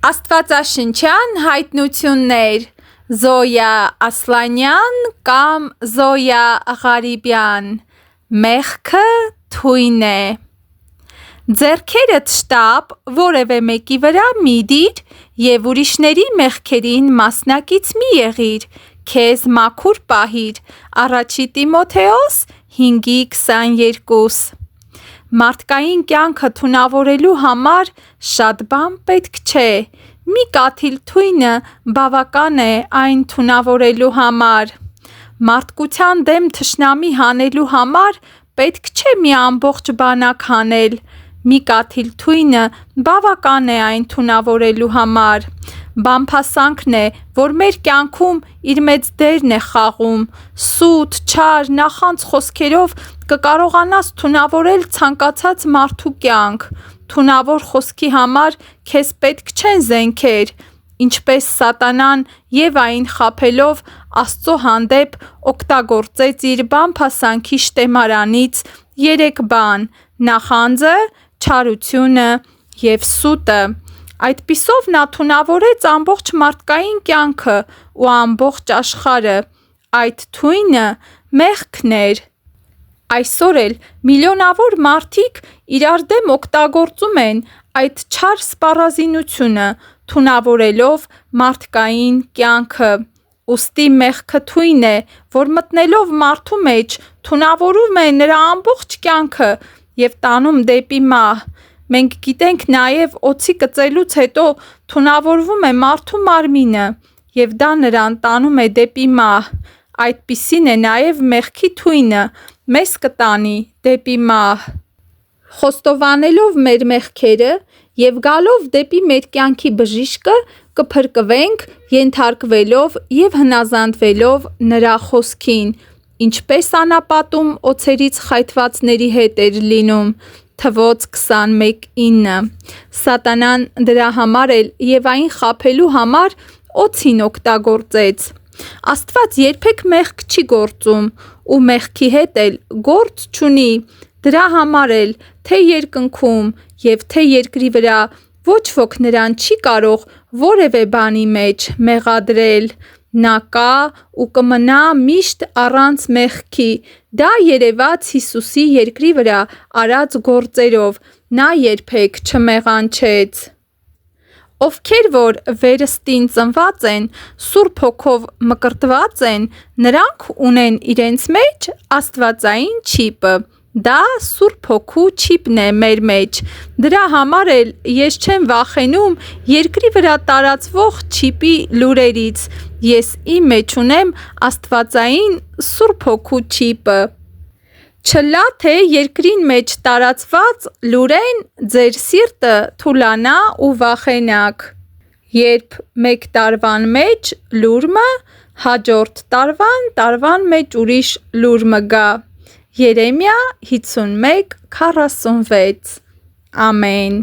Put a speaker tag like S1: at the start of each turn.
S1: Աստվածաշնչյան հայտնություններ Զոյա Ասլանյան կամ Զոյա Ղարիբյան Մեղքը թույն է Ձեռքերդ շտապ որևէ մեկի վրա մի դիր և ուրիշների մեղքերին մասնակից մի եղիր, քեզ մաքուր պահիր Առաջի Տիմոթեոս 5:22 Մարդկային կյանքը թունավորելու համար շատ բան պետք չէ, մի կաթիլ թույնը բավական է այն թունավորելու համար: Մարդկության դեմ թշնամի հանելու համար պետք չէ մի ամբողջ բանակ հանել, մի կաթիլ թույնը բավական է այն թունավորելու համար: Բամբասանքն է, որ մեր կյանքում իր մեծ դերն է խաղում: Սուտ, չար, նախանձ խոսքերով կկարողանաս թունավորել ցանկացած մարդու կյանք: Թունավոր խոսքի համար քեզ պետք չեն զենքեր: Ինչպես սատանան Եվային խաբելով Աստծո հանդեպ օգտագործեց իր բամբասանքի շտեմարանից 3 բան՝ նախանձը, չարությունը և սուտը: Այդպիսով նա թունավորեց ամբողջ մարդկային կյանքը ու ամբողջ աշխարհը: Այդ թույնը մեղքն էր: Այսօր էլ միլիոնավոր մարդիկ իրար դեմ օգտագործում են այդ չար սպառազինությունը թունավորելով մարդկային կյանքը: Ուստի մեղքը թույն է, որ մտնելով մարդու մեջ թունավորում է նրա ամբողջ կյանքը և տանում դեպի մահ: Մենք գիտենք նաև օձի կծելուց հետո թունավորվում է մարդու մարմինը և դա նրան տանում է դեպի մահ: Այդպիսին է նաև մեղքի թույնը մեզ կտանի դեպի մահ: Խոստովանելով մեր մեղքերը և գալով դեպի մեր կյանքի բժիշկը կփրկվենք ենթարկվելով և հնազանդվելով նրա խոսքին: Ինչպես անապատում օձերից խայթվածների հետ էր լինում Թվոց 21:9 Սատանան դրա համար էլ Եվային խաբելու համար օձին օգտագործեց: Աստված երբեք մեղք չի գործում ու մեղքի հետ էլ գործ չունի: Դրա համար էլ թե երկնքում և թե երկրի վրա ոչ ոք նրան չի կարող որևէ բանի մեջ մեղադրել: Նա կա ու կմնա միշտ առանց մեղքի: Դա երևաց Հիսուսի երկրի վրա արած գործերով: Նա երբեք չմեղանչեց: Ովքեր որ վերստին ծնված են, Սուրբ Հոգով մկրտված են, նրանք ունեն իրենց մեջ աստվածային չիպը: Դա Սուրբ Հոգու չիպն է մեր մեջ: Դրա համար էլ ես չեմ վախենում երկրի վրա տարածվող չիպի լուրերից: Ես իմ մեջ ունեմ աստվածային Սուրբ Հոգու չիպը: Չլա թե երկրին մեջ տարածված լուրեն ձեր սիրտը թուլանա ու վախենաք: Երբ մեկ տարվան մեջ լուր մը, հաջորդ տարվան մեջ ուրիշ լուր մը գա: Երեմիա 51:46 Ամեն